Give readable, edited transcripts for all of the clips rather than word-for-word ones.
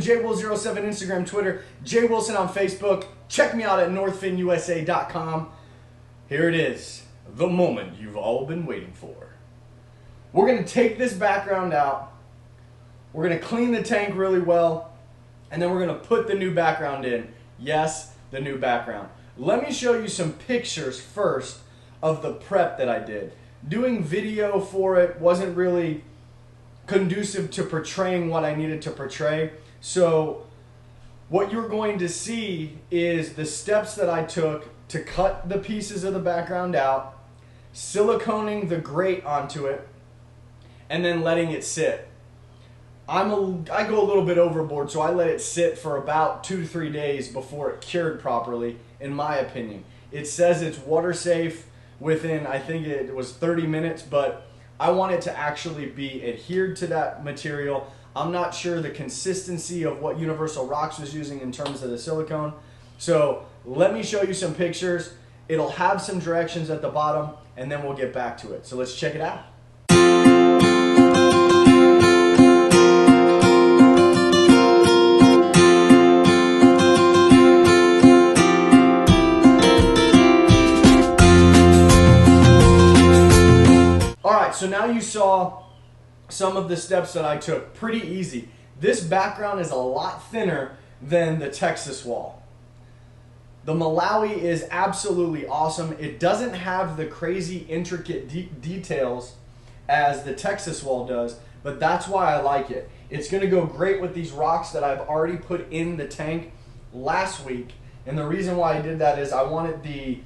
JWills07 Instagram, Twitter, J Wilson on Facebook. Check me out at northfinusa.com. Here it is, the moment you've all been waiting for. We're going to take this background out. We're going to clean the tank really well, and then we're going to put the new background in. Yes, the new background. Let me show you some pictures first of the prep that I did. Doing video for it wasn't really conducive to portraying what I needed to portray. So what you're going to see is the steps that I took to cut the pieces of the background out, siliconing the grate onto it, and then letting it sit. I go a little bit overboard, so I let it sit for about 2 to 3 days before it cured properly, in my opinion. It says it's water safe within, I think it was 30 minutes, but I want it to actually be adhered to that material. I'm not sure the consistency of what Universal Rocks was using in terms of the silicone. So let me show you some pictures. It'll have some directions at the bottom, and then we'll get back to it. So let's check it out. So now you saw some of the steps that I took. Pretty easy. This background is a lot thinner than the Texas wall. The Malawi is absolutely awesome. It doesn't have the crazy intricate details as the Texas wall does, but that's why I like it. It's going to go great with these rocks that I've already put in the tank last week. And the reason why I did that is I wanted the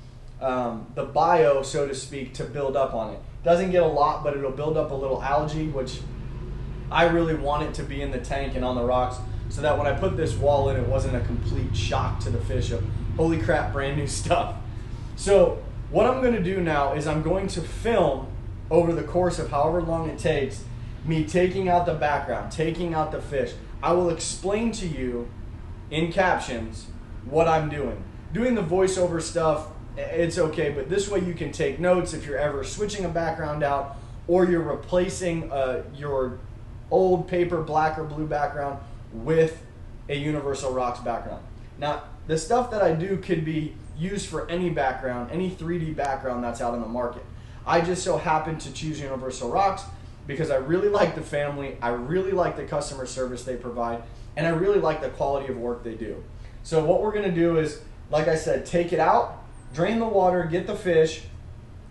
bio, so to speak, to build up on it. Doesn't get a lot, but it'll build up a little algae, which I really want it to be in the tank and on the rocks, so that when I put this wall in, it wasn't a complete shock to the fish of, holy crap, brand new stuff. So what I'm going to do now is I'm going to film over the course of however long it takes, me taking out the background, taking out the fish. I will explain to you in captions what I'm doing. Doing the voiceover stuff, it's okay, but this way you can take notes if you're ever switching a background out or you're replacing your old paper black or blue background with a Universal Rocks background. Now, the stuff that I do could be used for any background, any 3D background that's out in the market. I just so happen to choose Universal Rocks because I really like the family, I really like the customer service they provide, and I really like the quality of work they do. So what we're going to do is, like I said, take it out, drain the water, get the fish.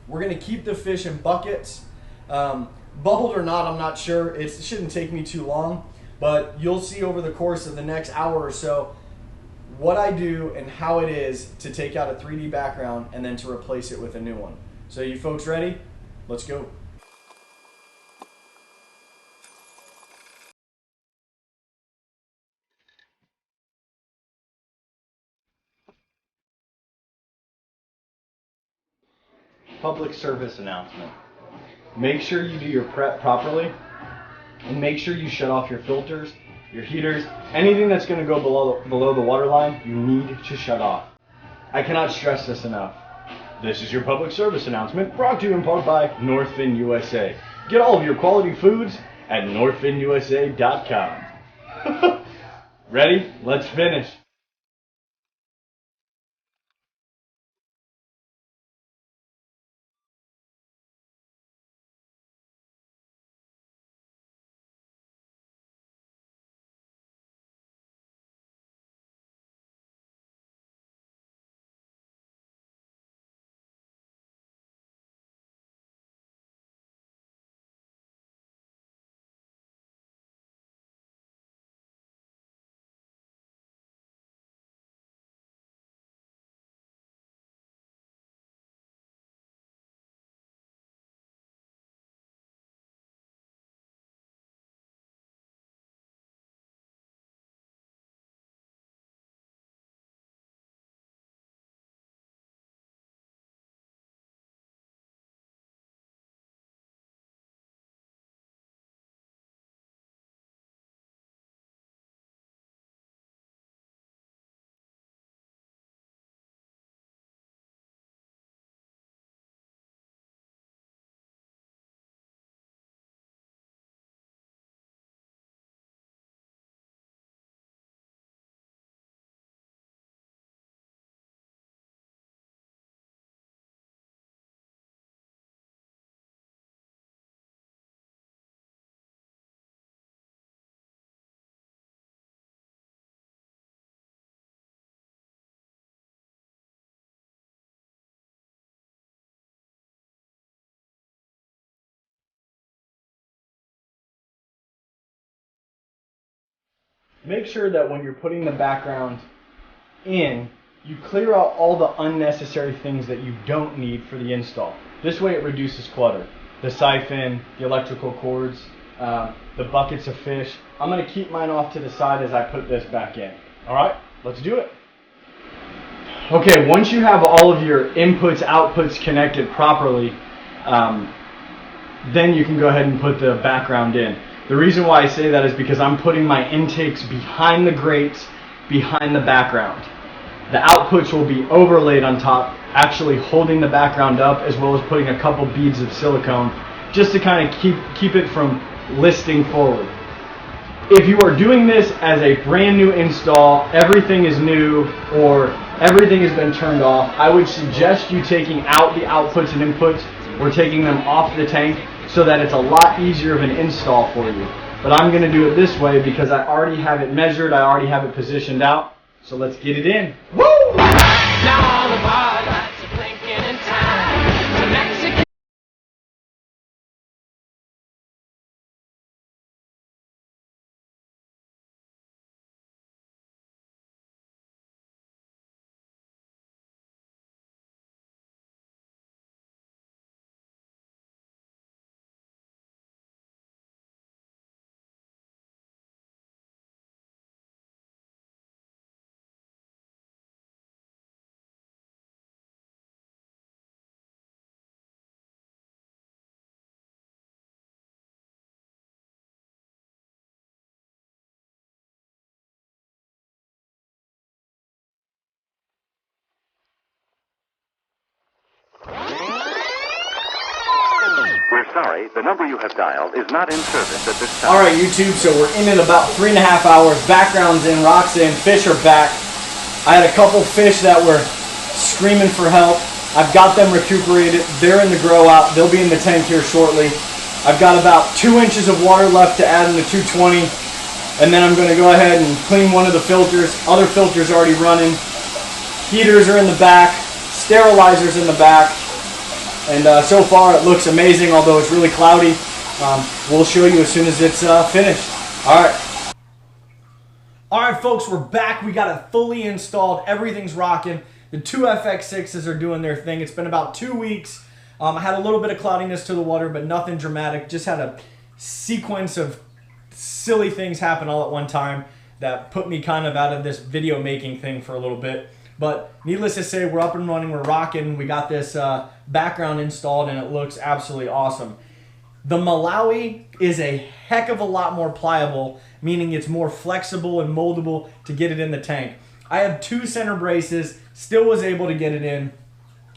We're going to keep the fish in buckets. Bubbled or not, I'm not sure. It shouldn't take me too long, but you'll see over the course of the next hour or so what I do and how it is to take out a 3D background and then to replace it with a new one. So you folks ready? Let's go. Public service announcement. Make sure you do your prep properly, and make sure you shut off your filters, your heaters, anything that's going to go below the water line, you need to shut off. I cannot stress this enough. This is your public service announcement brought to you in part by Northfin USA. Get all of your quality foods at northfinusa.com. Ready? Let's finish. make sure that when you're putting the background in, you clear out all the unnecessary things that you don't need for the install. This way it reduces clutter. The siphon, the electrical cords, the buckets of fish. I'm going to keep mine off to the side as I put this back in. Alright, let's do it. Okay, once you have all of your inputs, outputs connected properly, then you can go ahead and put the background in. The reason why I say that is because I'm putting my intakes behind the grates, behind the background. The outputs will be overlaid on top, actually holding the background up, as well as putting a couple beads of silicone just to kind of keep it from listing forward. If you are doing this as a brand new install, everything is new, or everything has been turned off, I would suggest you taking out the outputs and inputs or taking them off the tank so that it's a lot easier of an install for you. But I'm going to do it this way because I already have it measured, I already have it positioned out. So let's get it in. Woo! Now all the bar lights are blinking in time to Mexican. We're sorry, the number you have dialed is not in service at this time. Alright YouTube, so we're in about 3.5 hours. Background's in, rocks in, fish are back. I had a couple fish that were screaming for help. I've got them recuperated. They're in the grow out. They'll be in the tank here shortly. I've got about 2 inches of water left to add in the 220. And then I'm going to go ahead and clean one of the filters. Other filters are already running. Heaters are in the back. Sterilizers in the back. And so far it looks amazing, although it's really cloudy. We'll show you as soon as it's finished. Alright. Alright folks, we're back. We got it fully installed. Everything's rocking. The two FX6s are doing their thing. It's been about 2 weeks. I had a little bit of cloudiness to the water, but nothing dramatic. Just had a sequence of silly things happen all at one time that put me kind of out of this video making thing for a little bit. But needless to say, we're up and running, we're rocking. We got this background installed and it looks absolutely awesome. The Malawi is a heck of a lot more pliable, meaning it's more flexible and moldable to get it in the tank. I have 2 center braces, still was able to get it in.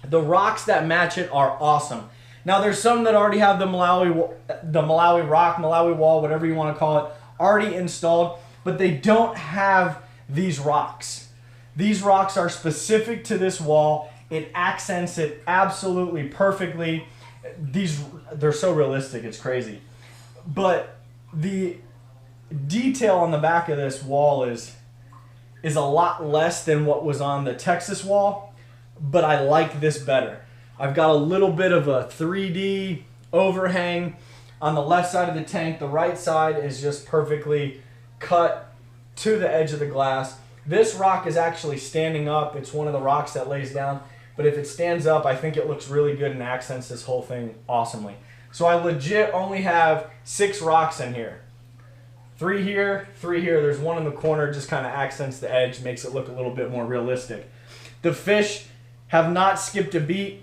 The rocks that match it are awesome. Now there's some that already have the Malawi rock, Malawi wall, whatever you want to call it, already installed, but they don't have these rocks. These rocks are specific to this wall. It accents it absolutely perfectly. They're so realistic, it's crazy. But the detail on the back of this wall is a lot less than what was on the Texas wall, but I like this better. I've got a little bit of a 3D overhang on the left side of the tank. The right side is just perfectly cut to the edge of the glass. This rock is actually standing up. It's one of the rocks that lays down. But if it stands up, I think it looks really good and accents this whole thing awesomely. So I legit only have 6 rocks in here. 3 here, 3 here. There's one in the corner, just kind of accents the edge, makes it look a little bit more realistic. The fish have not skipped a beat.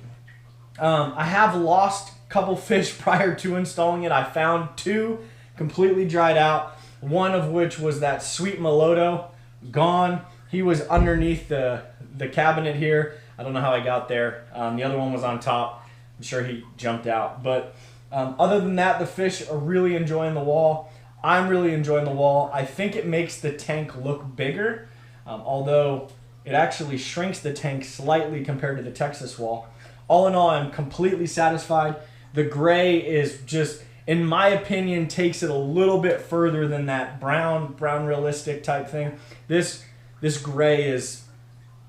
I have lost a couple fish prior to installing it. I found 2 completely dried out. One of which was that sweet Melodo. Gone. He was underneath the cabinet here. I don't know how I got there. The other one was on top. I'm sure he jumped out. But other than that, the fish are really enjoying the wall. I'm really enjoying the wall. I think it makes the tank look bigger, although it actually shrinks the tank slightly compared to the Texas wall. All in all, I'm completely satisfied. The gray is just, in my opinion, takes it a little bit further than that brown realistic type thing. This gray is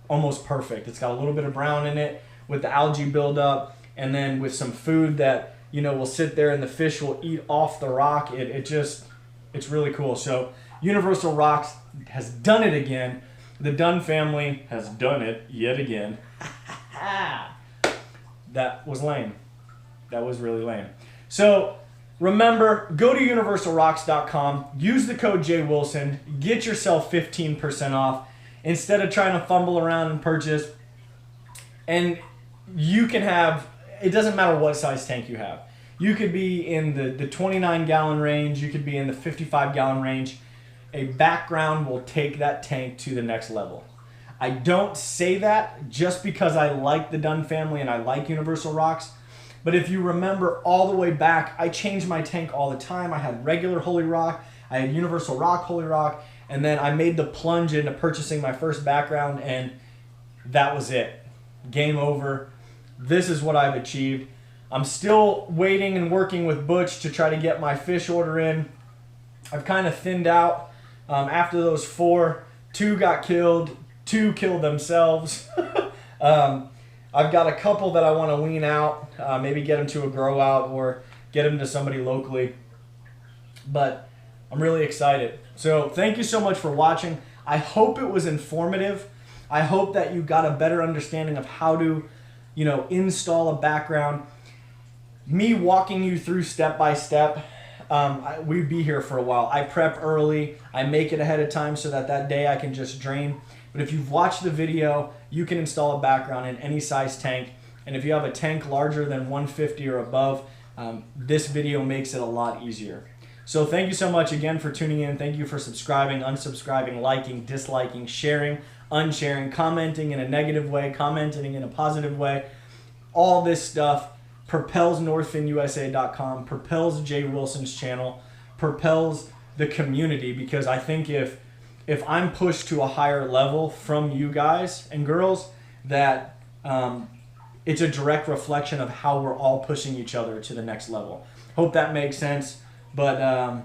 almost perfect. It's got a little bit of brown in it with the algae buildup, and then with some food that, you know, will sit there and the fish will eat off the rock. It's really cool. So Universal Rocks has done it again. The Dunn family has done it yet again. That was lame. That was really lame. So remember, go to universalrocks.com, use the code JWilson, get yourself 15% off instead of trying to fumble around and purchase. And you can have, it doesn't matter what size tank you have. You could be in the 29 gallon range, you could be in the 55 gallon range. A background will take that tank to the next level. I don't say that just because I like the Dunn family and I like Universal Rocks. But if you remember all the way back, I changed my tank all the time. I had regular Holy Rock, I had Universal Rock Holy Rock, and then I made the plunge into purchasing my first background, and that was it. Game over. This is what I've achieved. I'm still waiting and working with Butch to try to get my fish order in. I've kind of thinned out. After those 4, 2 got killed, 2 killed themselves. I've got a couple that I want to wean out, maybe get them to a grow out or get them to somebody locally. But I'm really excited. So thank you so much for watching. I hope it was informative. I hope that you got a better understanding of how to, install a background. Me walking you through step by step. We'd be here for a while. I prep early. I make it ahead of time so that day I can just drain. But if you've watched the video, you can install a background in any size tank. And if you have a tank larger than 150 or above, this video makes it a lot easier. So thank you so much again for tuning in. Thank you for subscribing, unsubscribing, liking, disliking, sharing, unsharing, commenting in a negative way, commenting in a positive way. All this stuff propels northfinusa.com, propels Jay Wilson's channel, propels the community, because I think if I'm pushed to a higher level from you guys and girls, that it's a direct reflection of how we're all pushing each other to the next level. Hope that makes sense, but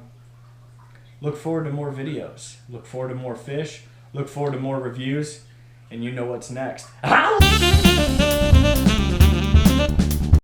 look forward to more videos. Look forward to more fish. Look forward to more reviews, and you know what's next.